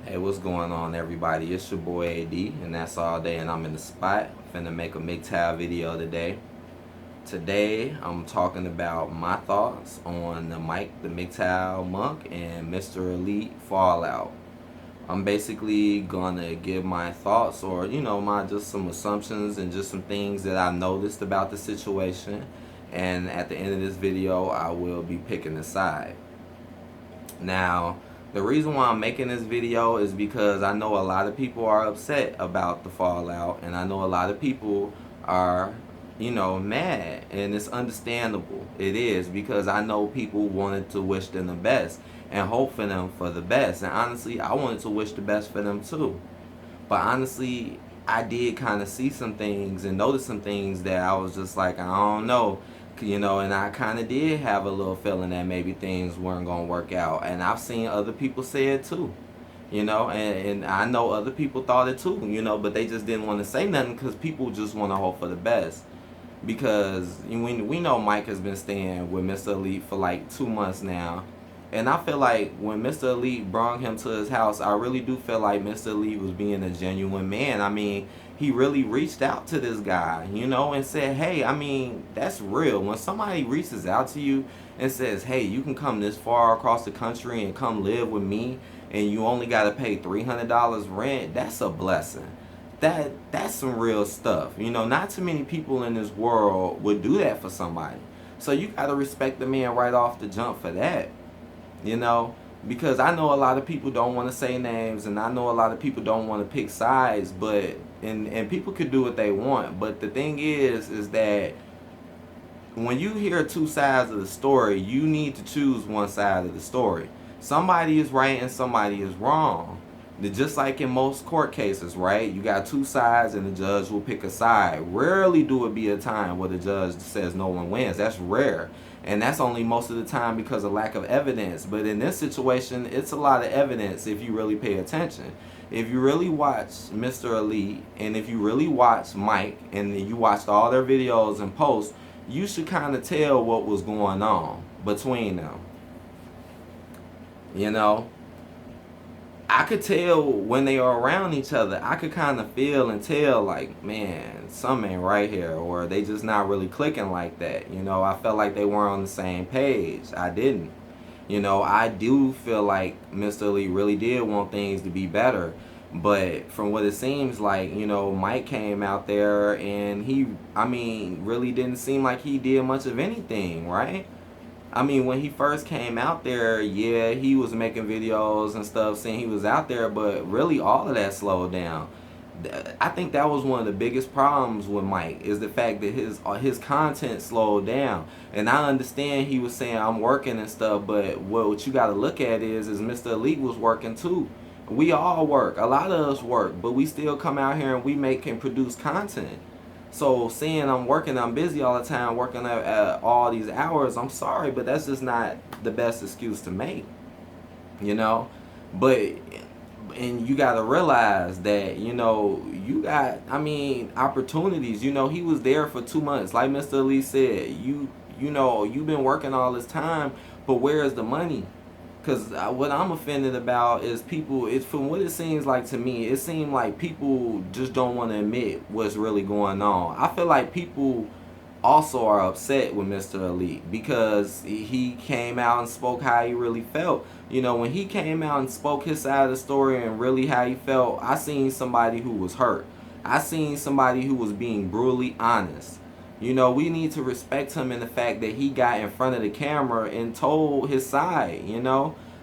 Hey, what's going on, everybody? It's your boy AD, and that's all day, and I'm in the spot. Finna make a MGTOW video today. Today, I'm talking about my thoughts on the MGTOW Monk and Mr. Elite Fallout. I'm basically gonna give my thoughts, or my just some assumptions and just some things that I noticed about the situation. And at the end of this video, I will be picking a side. Now, the reason why I'm making this video is because I know a lot of people are upset about the fallout, and I know a lot of people are, mad, and it's understandable. It is, because I know people wanted to wish them the best and hope for them for the best, and honestly, I wanted to wish the best for them too. But honestly, I did kind of see some things and notice some things that I was just like, I don't know, and I kind of did have a little feeling that maybe things weren't going to work out. And I've seen other people say it too, and I know other people thought it too, but they just didn't want to say nothing because people just want to hope for the best. Because we know Mike has been staying with Mr. Elite for like 2 months now. And I feel like when Mr. Elite brought him to his house, I really do feel like Mr. Elite was being a genuine man. I mean, he really reached out to this guy, and said, hey, I mean, that's real. When somebody reaches out to you and says, hey, you can come this far across the country and come live with me, and you only got to pay $300 rent, that's a blessing. That's some real stuff. Not too many people in this world would do that for somebody. So you got to respect the man right off the jump for that. Because I know a lot of people don't want to say names, and I know a lot of people don't want to pick sides, but and people could do what they want, but the thing is that when you hear two sides of the story, you need to choose one side of the story. Somebody is right and somebody is wrong. Just like in most court cases, right? You got two sides and the judge will pick a side. Rarely do it be a time where the judge says no one wins. That's rare. And that's only most of the time because of lack of evidence. But in this situation, it's a lot of evidence if you really pay attention. If you really watch Mr. Elite, and if you really watch Mike, and you watched all their videos and posts, you should kind of tell what was going on between them. I could tell when they are around each other. I could kind of feel and tell, like, man, something ain't right here, or they just not really clicking like that. I felt like they weren't on the same page. I didn't. I do feel like Mr. Lee really did want things to be better. But from what it seems like, Mike came out there and he, really didn't seem like he did much of anything, right? When he first came out there, yeah, he was making videos and stuff saying he was out there, but really all of that slowed down. I think that was one of the biggest problems with Mike, is the fact that his content slowed down. And I understand he was saying I'm working and stuff, but what you got to look at is Mr. Elite was working too. We all work. A lot of us work, but we still come out here and we make and produce content. So saying I'm working, I'm busy all the time, working at all these hours, I'm sorry, but that's just not the best excuse to make, But, and you got to realize that, you got, opportunities. He was there for 2 months. Like Mr. Lee said, you've been working all this time, but where is the money? Because what I'm offended about is people, it's from what it seems like to me, it seems like people just don't want to admit what's really going on. I feel like people also are upset with Mr. Elite because he came out and spoke how he really felt. When he came out and spoke his side of the story and really how he felt, I seen somebody who was hurt. I seen somebody who was being brutally honest. We need to respect him in the fact that he got in front of the camera and told his side,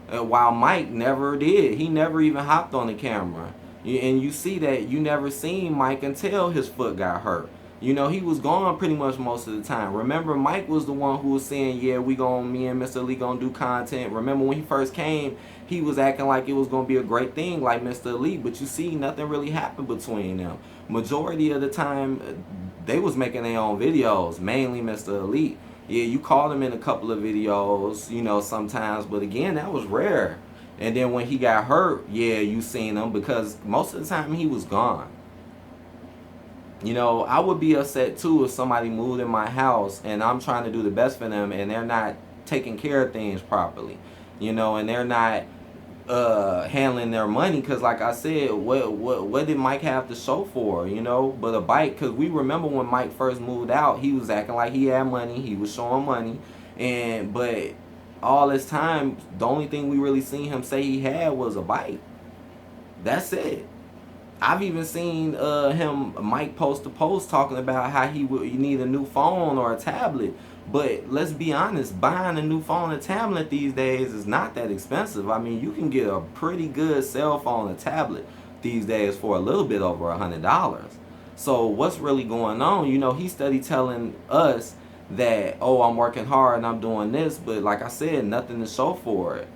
while Mike never did. He never even hopped on the camera. And you see that you never seen Mike until his foot got hurt. He was gone pretty much most of the time. Remember, Mike was the one who was saying, yeah, me and Mr. Lee gonna do content. Remember when he first came, he was acting like it was gonna be a great thing like Mr. Lee, but you see nothing really happened between them. Majority of the time, they was making their own videos, mainly Mr. Elite. Yeah, you called him in a couple of videos, sometimes, but again, that was rare. And then when he got hurt, yeah, you seen him, because most of the time he was gone. I would be upset too if somebody moved in my house and I'm trying to do the best for them and they're not taking care of things properly, and they're not handling their money, because like I said, what did Mike have to show for, you know, but a bike? Because we remember when Mike first moved out, he was acting like he had money, he was showing money, and but all this time the only thing we really seen him say he had was a bike. That's it. I've even seen Mike post a post talking about how he would need a new phone or a tablet. But let's be honest, buying a new phone or tablet these days is not that expensive. I mean, you can get a pretty good cell phone or tablet these days for a little bit over $100. So what's really going on? You know, he steady telling us that, oh, I'm working hard and I'm doing this, but like I said, nothing to show for it.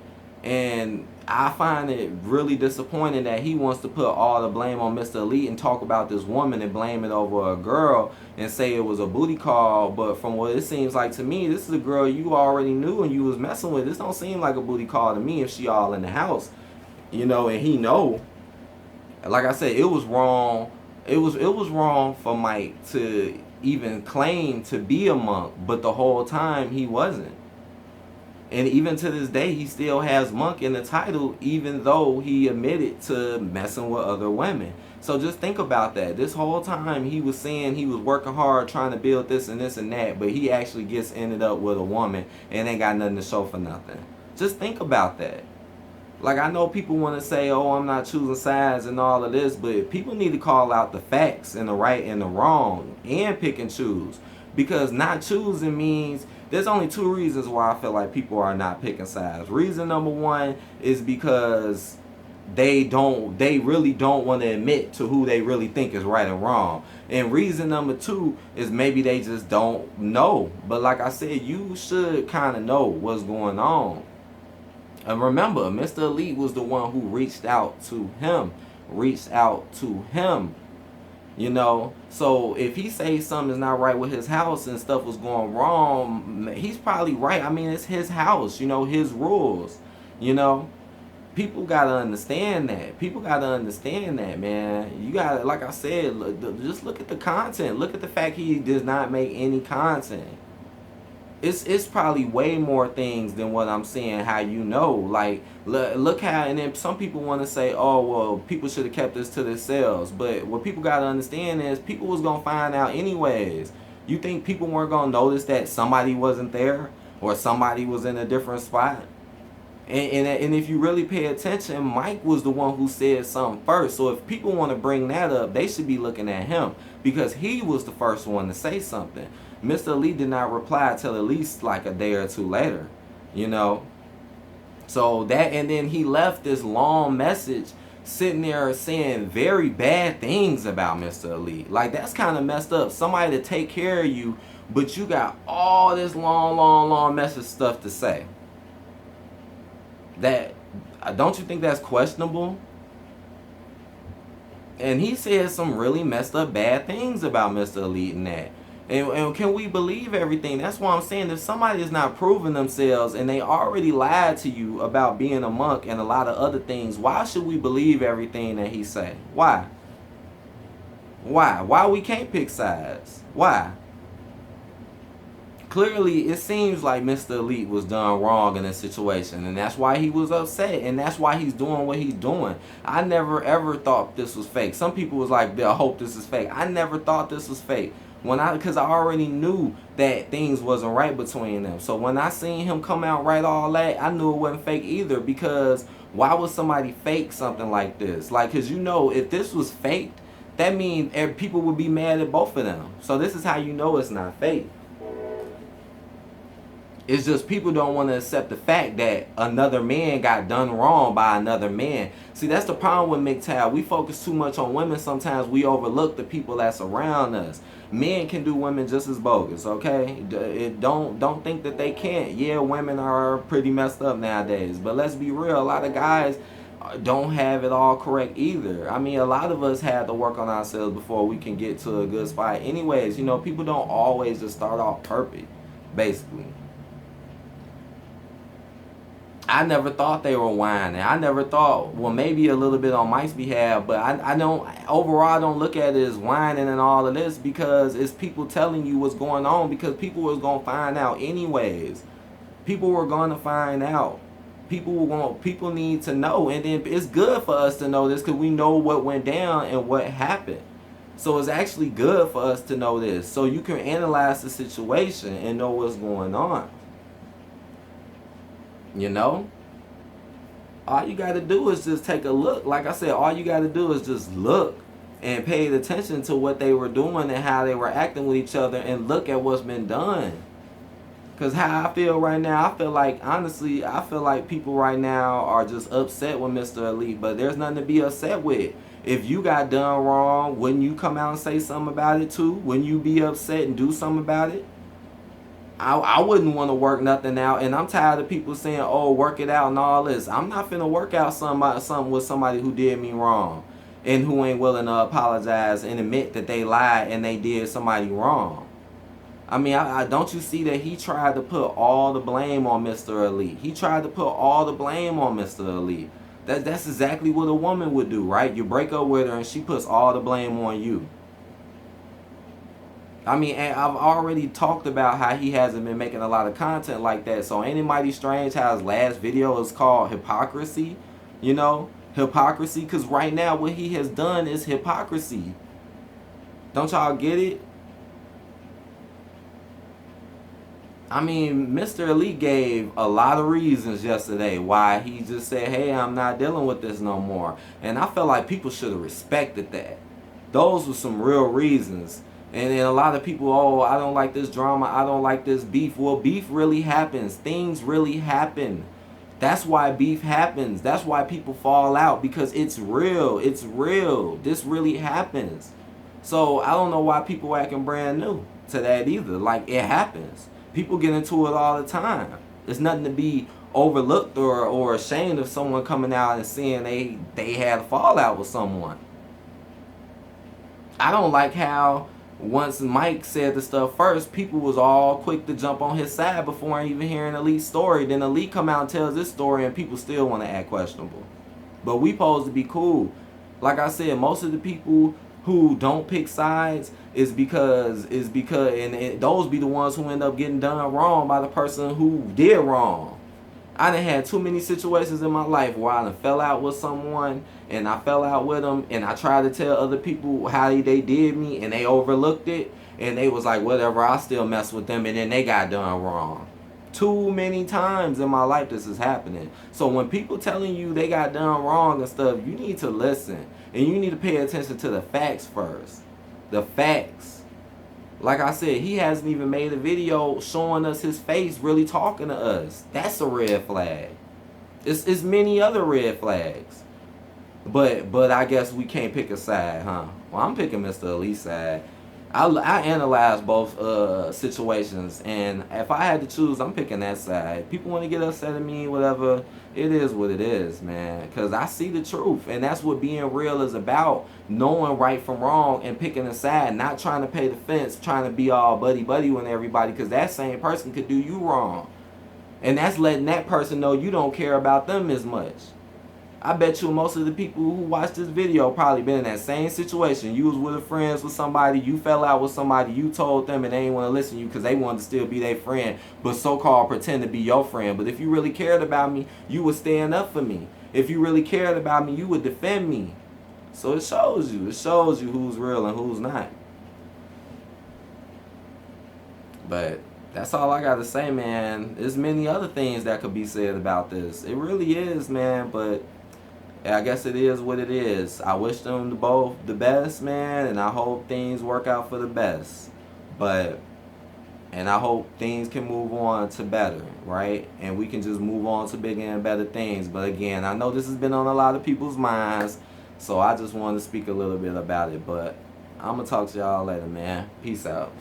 And I find it really disappointing that he wants to put all the blame on Mr. Elite and talk about this woman and blame it over a girl and say it was a booty call. But from what it seems like to me, this is a girl you already knew and you was messing with. This don't seem like a booty call to me if she all in the house, you know, and he know. Like I said, it was wrong. It was wrong for Mike to even claim to be a monk, but the whole time he wasn't. And even to this day, he still has monk in the title, even though he admitted to messing with other women. So just think about that. This whole time he was saying he was working hard trying to build this and this and that, but he actually gets ended up with a woman and ain't got nothing to show for nothing. Just think about that. Like, I know people want to say, oh, I'm not choosing sides and all of this, but people need to call out the facts and the right and the wrong and pick and choose. Because not choosing means there's only two reasons why I feel like people are not picking sides. Reason number one is because they really don't want to admit to who they really think is right and wrong. And reason number two is maybe they just don't know. But like I said, you should kind of know what's going on. And remember, Mr. Elite was the one who reached out to him. You know, so if he says something is not right with his house and stuff was going wrong, he's probably right. I mean, it's his house, you know, his rules, you know. People got to understand that. People got to understand that, man. You got to, like I said, just look at the content. Look at the fact he does not make any content. It's probably way more things than what I'm saying, how you know. Like, look how, and then some people want to say, oh, well, people should have kept this to themselves. But what people got to understand is people was going to find out anyways. You think people weren't going to notice that somebody wasn't there or somebody was in a different spot? And if you really pay attention, Mike was the one who said something first. So if people want to bring that up, they should be looking at him because he was the first one to say something. Mr. Elite did not reply till at least like a day or two later, you know. So that, and then he left this long message sitting there saying very bad things about Mr. Elite. Like, that's kind of messed up. Somebody to take care of you, but you got all this long message stuff to say. That, don't you think that's questionable? And he said some really messed up bad things about Mr. Elite and that. And can we believe everything? That's why I'm saying if somebody is not proving themselves and they already lied to you about being a monk and a lot of other things, why should we believe everything that he say? Why? Why we can't pick sides? Why? Clearly, it seems like Mr. Elite was done wrong in this situation, and that's why he was upset, and that's why he's doing what he's doing. I never ever thought this was fake. Some people was like, I hope this is fake. I never thought this was fake. Because I already knew that things wasn't right between them. So when I seen him come out right all that, I knew it wasn't fake either. Because why would somebody fake something like this? Like, because you know, if this was faked, that means people would be mad at both of them. So this is how you know it's not fake. It's just people don't want to accept the fact that another man got done wrong by another man. See, that's the problem with MGTOW. We focus too much on women. Sometimes we overlook the people that's around us. Men can do women just as bogus, okay? Don't think that they can't. Yeah, women are pretty messed up nowadays. But let's be real. A lot of guys don't have it all correct either. I mean, a lot of us have to work on ourselves before we can get to a good spot. Anyways, you know, people don't always just start off perfect, basically. I never thought they were whining. I never thought, well, maybe a little bit on Mike's behalf, but I don't, overall, I don't look at it as whining and all of this because it's people telling you what's going on because people was going to find out anyways. People were going to find out. people need to know, and then it's good for us to know this because we know what went down and what happened. So it's actually good for us to know this, so you can analyze the situation and know what's going on. You know, all you got to do is just take a look. Like I said, all you got to do is just look and pay attention to what they were doing and how they were acting with each other, and look at what's been done. Because how I feel right now, I feel like, honestly, I feel like people right now are just upset with Mr. Elite, but there's nothing to be upset with. If you got done wrong, wouldn't you come out and say something about it too? Wouldn't you be upset and do something about it? I wouldn't want to work nothing out, and I'm tired of people saying, oh, work it out and all this. I'm not finna work out something with somebody who did me wrong and who ain't willing to apologize and admit that they lied and they did somebody wrong. I mean, I don't you see that he tried to put all the blame on Mr. Elite? He tried to put all the blame on Mr. Elite. That's exactly what a woman would do, right? You break up with her and she puts all the blame on you. I mean, I've already talked about how he hasn't been making a lot of content like that. So ain't it mighty strange how his last video is called Hypocrisy? You know, hypocrisy, because right now what he has done is hypocrisy. Don't y'all get it? I mean, Mr. Elite gave a lot of reasons yesterday why he just said, hey, I'm not dealing with this no more. And I felt like people should have respected that. Those were some real reasons. And then a lot of people, oh, I don't like this drama, I don't like this beef. Well, beef really happens. Things really happen. That's why beef happens. That's why people fall out, because it's real. It's real. This really happens. So I don't know why people acting brand new to that either. Like, it happens. People get into it all the time. There's nothing to be overlooked or ashamed of someone coming out and saying they had a fallout with someone. I don't like how once Mike said the stuff first, people was all quick to jump on his side before even hearing Elite's story. Then Elite come out and tells this story and people still want to act questionable. But we supposed to be cool. Like I said, most of the people who don't pick sides is because and those be the ones who end up getting done wrong by the person who did wrong. I done had too many situations in my life where I done fell out with someone and I fell out with them and I tried to tell other people how they did me and they overlooked it and they was like, whatever, I still mess with them, and then they got done wrong. Too many times in my life this is happening. So when people telling you they got done wrong and stuff, you need to listen and you need to pay attention to the facts first. The facts. Like I said, he hasn't even made a video showing us his face really talking to us. That's a red flag. It's many other red flags. But I guess we can't pick a side, huh? Well, I'm picking Mr. Elite's side. I analyze both situations, and if I had to choose, I'm picking that side. People want to get upset at me, whatever. It is what it is, man. Because I see the truth, and that's what being real is about. Knowing right from wrong and picking a side, not trying to pay the fence, trying to be all buddy-buddy with everybody, because that same person could do you wrong. And that's letting that person know you don't care about them as much. I bet you most of the people who watch this video probably been in that same situation. You was with a friends with somebody, you fell out with somebody, you told them and they didn't want to listen to you because they wanted to still be their friend, but so-called pretend to be your friend. But if you really cared about me, you would stand up for me. If you really cared about me, you would defend me. So it shows you who's real and who's not. But that's all I got to say, man. There's many other things that could be said about this. It really is, man, but I guess it is what it is. I wish them both the best, man, and I hope things work out for the best. And I hope things can move on to better, right? And we can just move on to bigger and better things. But again, I know this has been on a lot of people's minds, so I just wanted to speak a little bit about it. But I'm going to talk to y'all later, man. Peace out.